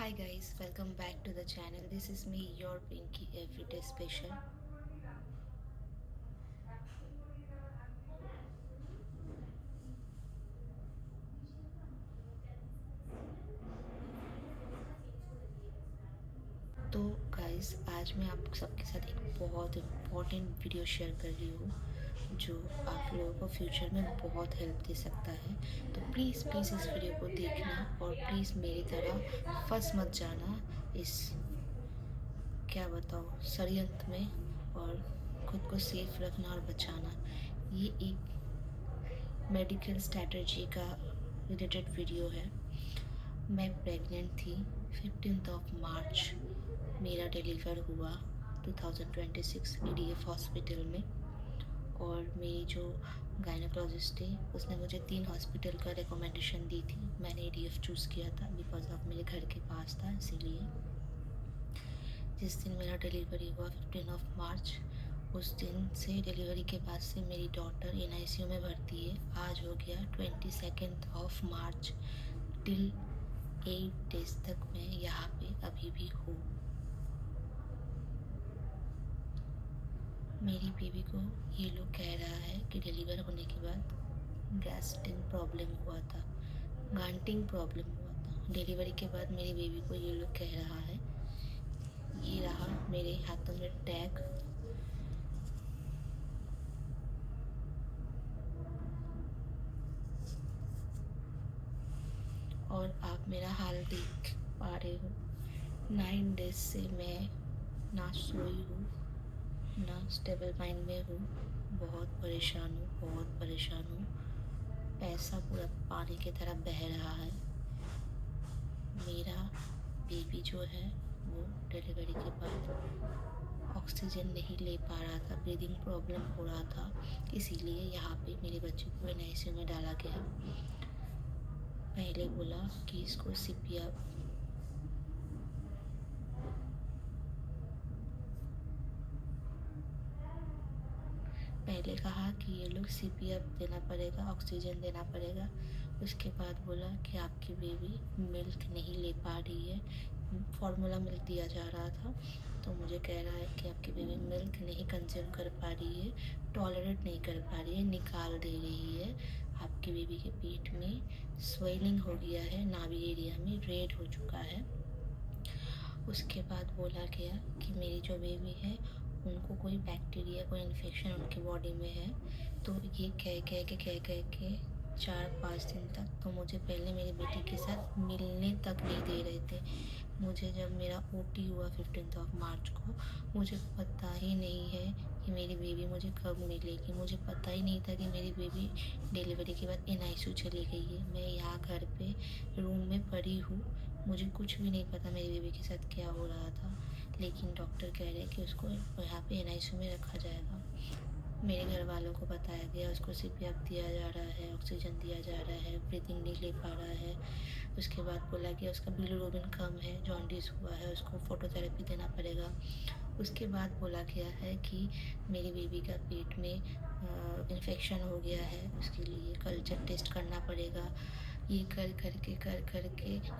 Hi guys, welcome back to the channel. This is me, your Pinky Everyday Special. तो guys, आज मैं आप सबके साथ एक बहुत इम्पॉर्टेंट वीडियो शेयर कर रही हूँ जो आप लोगों को फ्यूचर में बहुत हेल्प दे सकता है। तो प्लीज़ प्लीज़ इस वीडियो को देखना और प्लीज़ मेरी तरह फंस मत जाना इस क्या बताओ षड्यंत्र में, और खुद को सेफ रखना और बचाना। ये एक मेडिकल स्ट्रैटेजी का रिलेटेड वीडियो है। मैं प्रेग्नेंट थी। 15th ऑफ मार्च मेरा डिलीवर हुआ 2026 ईडीएफ हॉस्पिटल में। और मेरी जो गायनोकोलॉजिस्ट थी उसने मुझे 3 हॉस्पिटल का रिकमेंडेशन दी थी। मैंने ईडीएफ चूज़ किया था बिकॉज ऑफ मेरे घर के पास था, इसीलिए। जिस दिन मेरा डिलीवरी हुआ 15 ऑफ मार्च, उस दिन से डिलीवरी के बाद से मेरी डॉटर एनआईसीयू में भर्ती है। आज हो गया 22 ऑफ मार्च, टिल 8 डेज तक मैं यहाँ पे अभी भी हूँ। मेरी बेबी को ये लोग कह रहा है कि डिलीवर होने के बाद गैस्ट्रिक प्रॉब्लम हुआ था, गांटिंग प्रॉब्लम हुआ था। डिलीवरी के बाद मेरी बेबी को ये लोग कह रहा है। ये रहा मेरे हाथों में टैग। और आप मेरा हाल देख पा रहे हो। 9 डेज से मैं ना सोई हूँ, ना स्टेबल माइंड में हूँ। बहुत परेशान हूँ, बहुत परेशान हूँ। पैसा पूरा पानी की तरह बह रहा है। मेरा बेबी जो है वो डिलीवरी के बाद ऑक्सीजन नहीं ले पा रहा था, ब्रीदिंग प्रॉब्लम हो रहा था। इसीलिए यहाँ पे मेरे बच्चे को एनआईसीयू में डाला गया। पहले बोला कि इसको सीपीआर पहले कहा कि ये लोग सीपीआर देना पड़ेगा, ऑक्सीजन देना पड़ेगा। उसके बाद बोला कि आपकी बेबी मिल्क नहीं ले पा रही है। फार्मूला मिल्क दिया जा रहा था, तो मुझे कह रहा है कि आपकी बेबी मिल्क नहीं कंज्यूम कर पा रही है, टॉलरेट नहीं कर पा रही है, निकाल दे रही है। आपकी बेबी के पेट में स्वेलिंग हो गया है, नाभि एरिया में रेड हो चुका है। उसके बाद बोला गया कि मेरी जो बेबी है उनको कोई बैक्टीरिया, कोई इन्फेक्शन उनकी बॉडी में है। तो ये कह के 4-5 दिन तक तो मुझे पहले मेरी बेटी के साथ मिलने तक नहीं दे रहे थे। मुझे जब मेरा ओटी हुआ 15 ऑफ मार्च को, मुझे पता ही नहीं है कि मेरी बेबी मुझे कब मिलेगी। मुझे पता ही नहीं था कि मेरी बेबी डिलीवरी के बाद एनआईसीयू चली गई है। मैं यहाँ घर पे रूम में पड़ी हूँ, मुझे कुछ भी नहीं पता मेरी बेबी के साथ क्या हो रहा था। लेकिन डॉक्टर कह रहे हैं कि उसको यहाँ पे एनआईसीयू में रखा जाएगा। मेरे घर वालों को बताया गया उसको सीपीआर दिया जा रहा है, ऑक्सीजन दिया जा रहा है, ब्रीदिंग नहीं ले पा रहा है। उसके बाद बोला गया उसका बिलिरुबिन कम है, जॉन्डिस हुआ है, उसको फोटोथेरेपी देना पड़ेगा। उसके बाद बोला गया है कि मेरी बेबी का पेट में इन्फेक्शन हो गया है, उसके लिए कल्चर टेस्ट करना पड़ेगा। ये कर कर के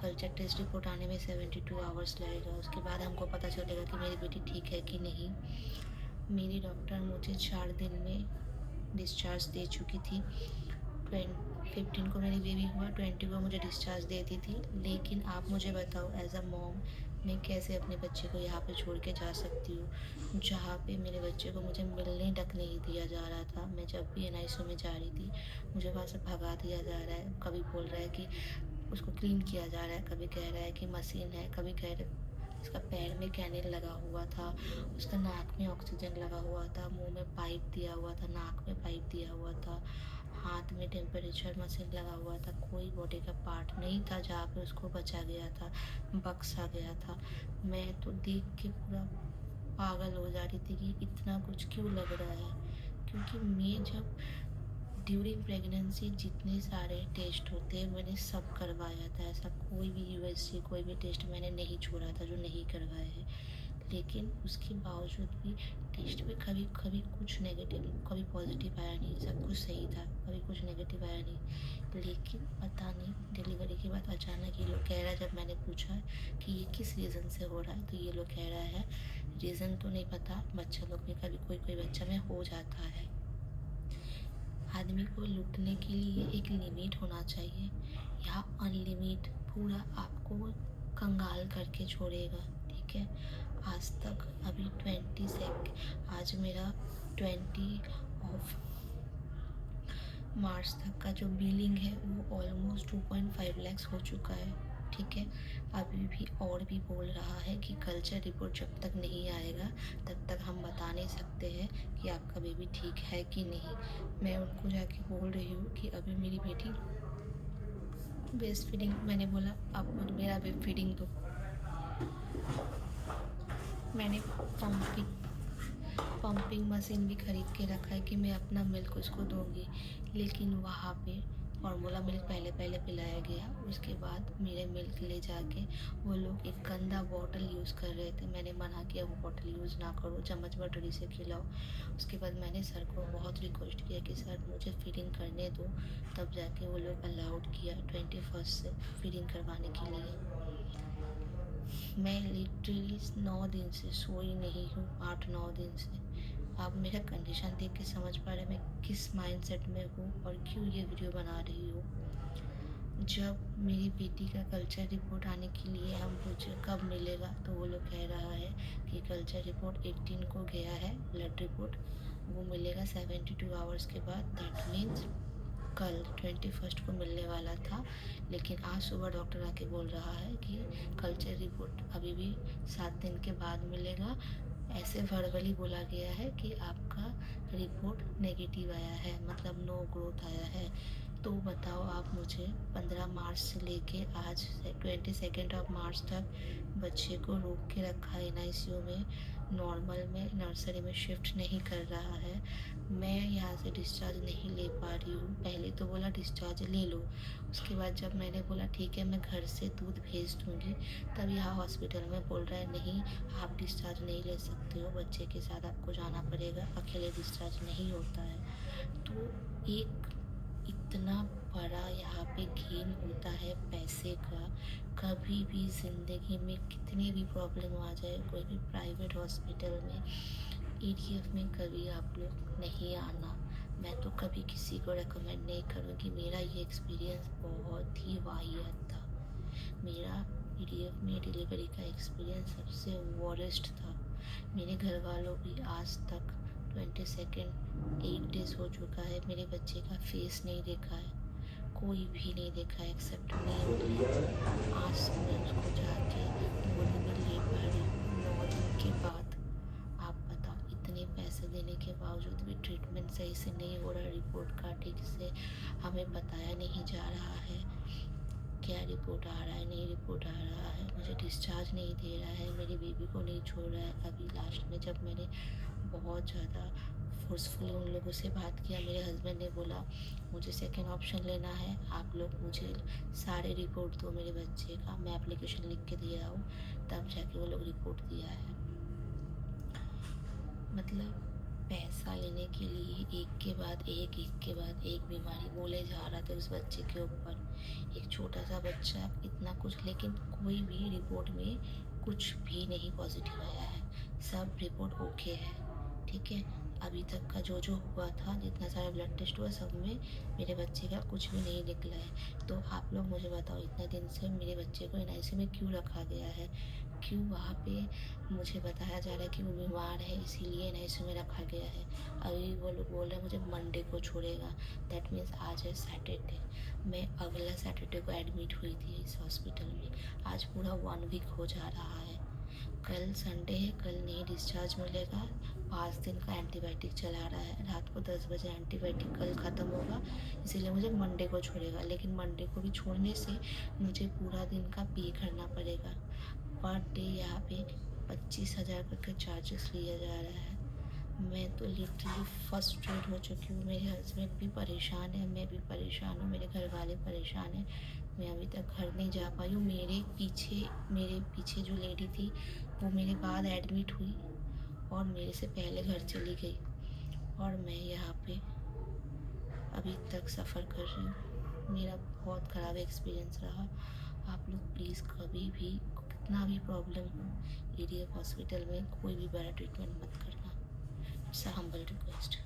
कल्चर टेस्ट रिपोर्ट आने में 72 आवर्स लगेगा। उसके बाद हमको पता चलेगा कि मेरी बेटी ठीक है कि नहीं। मेरी डॉक्टर मुझे 4 दिन में डिस्चार्ज दे चुकी थी। 15 को मेरी बेबी हुआ, 20 को मुझे डिस्चार्ज देती थी। लेकिन आप मुझे बताओ एज अ मॉम, मैं कैसे अपने बच्चे को यहाँ पे छोड़ के जा सकती हूँ जहाँ पे मेरे बच्चे को मुझे मिलने तक नहीं दिया जा रहा था। मैं जब भी एनआईसीयू में जा रही थी मुझे वहाँ से भगा दिया जा रहा है। कभी बोल रहा है कि उसको क्लीन किया जा रहा है, कभी कह रहा है कि मशीन है, कभी कह रहे उसका पैर में कैनिल लगा हुआ था, उसका नाक में ऑक्सीजन लगा हुआ था, मुंह में पाइप दिया हुआ था, नाक में पाइप दिया हुआ था, हाथ में टेम्परेचर मशीन लगा हुआ था। कोई बॉडी का पार्ट नहीं था जहाँ पे उसको बचा गया था, बक्सा गया था। मैं तो देख के पूरा पागल हो जा रही थी कि इतना कुछ क्यों लग रहा है। क्योंकि मैं जब ड्यूरिंग प्रेगनेंसी जितने सारे टेस्ट होते हैं मैंने सब करवाया था। ऐसा कोई भी यूएसजी कोई भी टेस्ट मैंने नहीं छोड़ा था जो नहीं करवाया है। लेकिन उसके बावजूद भी टेस्ट में कभी कभी कुछ नेगेटिव, कभी पॉजिटिव आया नहीं, सब कुछ सही था, कभी कुछ नेगेटिव आया नहीं। लेकिन पता नहीं डिलीवरी के बाद अचानक ये लोग कह रहा है, जब मैंने पूछा कि ये किस रीज़न से हो रहा है, तो ये लोग कह रहा है रीज़न तो नहीं पता, बच्चा लोग में कभी कोई कोई बच्चा में हो जाता है। आदमी को लूटने के लिए एक लिमिट होना चाहिए, या अनलिमिट पूरा आपको कंगाल करके छोड़ेगा। ठीक है, आज तक अभी आज मेरा 20 मार्च तक का जो बिलिंग है वो ऑलमोस्ट 2.5 लाख हो चुका है। ठीक है, अभी भी और भी बोल रहा है कि कल्चर रिपोर्ट जब तक नहीं आएगा तब तक हम बता नहीं सकते हैं कि आपका बेबी ठीक है कि नहीं। मैं उनको जाके बोल रही हूँ कि अभी मेरी बेटी ब्रेस्ट फीडिंग, मैंने बोला आप मुझे मेरा ब्रेस्ट फीडिंग दो। मैंने पंपिंग मशीन भी ख़रीद के रखा है कि मैं अपना मिल्क उसको दूँगी, लेकिन वहाँ पे फॉर्मूला मिल्क पहले पिलाया गया। उसके बाद मेरे मिल्क ले जाके वो लोग एक गंदा बॉटल यूज़ कर रहे थे। मैंने मना किया वो बॉटल यूज़ ना करो, चम्मच बटरी से खिलाओ। उसके बाद मैंने सर को बहुत रिक्वेस्ट किया कि सर मुझे फीडिंग करने दो, तब जाके वो लोग अलाउड किया 21 से फीडिंग करवाने के लिए। मैं लिटरली 9 दिन से सोई नहीं हूँ, 8-9 दिन से। आप मेरा कंडीशन देख के समझ पा रहे मैं किस माइंडसेट में हूँ और क्यों ये वीडियो बना रही हूँ। जब मेरी बेटी का कल्चर रिपोर्ट आने के लिए हम पूछे कब मिलेगा, तो वो लोग कह रहा है कि कल्चर रिपोर्ट 18 को गया है, ब्लड रिपोर्ट वो मिलेगा 72 आवर्स के बाद। दैट मीन्स कल 21 को मिलने वाला था, लेकिन आज सुबह डॉक्टर आके बोल रहा है कि कल्चर रिपोर्ट अभी भी 7 दिन के बाद मिलेगा। ऐसे वर्बली बोला गया है कि आपका रिपोर्ट नेगेटिव आया है, मतलब नो ग्रोथ आया है। तो बताओ आप मुझे 15 मार्च से लेके आज 22 मार्च तक बच्चे को रोक के रखा है NICU में, नॉर्मल में नर्सरी में शिफ्ट नहीं कर रहा है। मैं यहाँ से डिस्चार्ज नहीं ले पा रही हूँ। पहले तो बोला डिस्चार्ज ले लो, उसके बाद जब मैंने बोला ठीक है मैं घर से दूध भेज दूँगी, तब यहाँ हॉस्पिटल में बोल रहा है नहीं आप डिस्चार्ज नहीं ले सकते हो, बच्चे के साथ आपको जाना पड़ेगा, अकेले डिस्चार्ज नहीं होता है। तो एक इतना बड़ा यहाँ पे गेम होता है पैसे का। कभी भी ज़िंदगी में कितनी भी प्रॉब्लम आ जाए, कोई भी प्राइवेट हॉस्पिटल में, ATF में कभी आप लोग नहीं आना। मैं तो कभी किसी को रेकमेंड नहीं करूँगी। मेरा ये एक्सपीरियंस बहुत ही वाहियात था। मेरा ATF में डिलीवरी का एक्सपीरियंस सबसे वॉरेस्ट था। मेरे घर वालों भी आज तक 22 8 डेज़ हो चुका है, मेरे बच्चे का फेस नहीं देखा है, कोई भी नहीं देखा एक्सेप्ट मी। आज मैं उसको जाके गोदी में ले पा रही हूँ 9 दिन के बाद। आप बताओ, इतने पैसे देने के बावजूद भी ट्रीटमेंट सही से नहीं हो रहा, रिपोर्ट का ठीक से हमें बताया नहीं जा रहा है क्या रिपोर्ट आ रहा है, नहीं रिपोर्ट आ रहा है, मुझे डिस्चार्ज नहीं दे रहा है, मेरी बेबी को नहीं छोड़ रहा है। अभी लास्ट में जब मैंने बहुत ज़्यादा फोर्सफुली उन लोगों से बात किया, मेरे हस्बैंड ने बोला मुझे सेकेंड ऑप्शन लेना है, आप लोग मुझे सारे रिपोर्ट दो मेरे बच्चे का, मैं एप्लीकेशन लिख के दिया हूँ, तब जाके वो लोग रिपोर्ट दिया है। मतलब पैसा लेने के लिए एक के बाद एक बीमारी बोले जा रहा था उस बच्चे के ऊपर। एक छोटा सा बच्चा इतना कुछ, लेकिन कोई भी रिपोर्ट में कुछ भी नहीं पॉजिटिव आया है, सब रिपोर्ट ओके है। ठीक है, अभी तक का जो हुआ था, जितना सारा ब्लड टेस्ट हुआ, सब में मेरे बच्चे का कुछ भी नहीं निकला है। तो आप लोग मुझे बताओ इतने दिन से मेरे बच्चे को NICU में क्यों रखा गया है, क्यों वहाँ पे मुझे बताया जा रहा है कि वो बीमार है इसीलिए NICU में रखा गया है। अभी वो लोग बोल रहे हैं मुझे मंडे को छोड़ेगा, दैट मीन्स आज है सैटरडे, मैं अगला सैटरडे को एडमिट हुई थी इस हॉस्पिटल में। आज पूरा 1 वीक हो जा रहा है, कल संडे है, कल नहीं डिस्चार्ज मिलेगा। 5 दिन का एंटीबायोटिक चला रहा है, रात को 10 बजे एंटीबायोटिक कल ख़त्म होगा, इसीलिए मुझे मंडे को छोड़ेगा। लेकिन मंडे को भी छोड़ने से मुझे पूरा दिन का पे करना पड़ेगा। पर डे यहाँ पे 25,000 करके चार्जेस लिया जा रहा है। मैं तो लिटरली फ्रस्ट्रेट हो चुकी हूँ। मेरे हस्बैंड भी परेशान है, मैं भी परेशान हूँ, मेरे घर वाले परेशान हैं। मैं अभी तक घर नहीं जा पाई हूँ। मेरे पीछे जो लेडी थी वो मेरे बाद एडमिट हुई और मेरे से पहले घर चली गई, और मैं यहाँ पे अभी तक सफ़र कर रही हूँ। मेरा बहुत ख़राब एक्सपीरियंस रहा। आप लोग प्लीज़ कभी भी कितना भी प्रॉब्लम हो, एडीएफ हॉस्पिटल में कोई भी बड़ा ट्रीटमेंट मत करना। It's a humble request.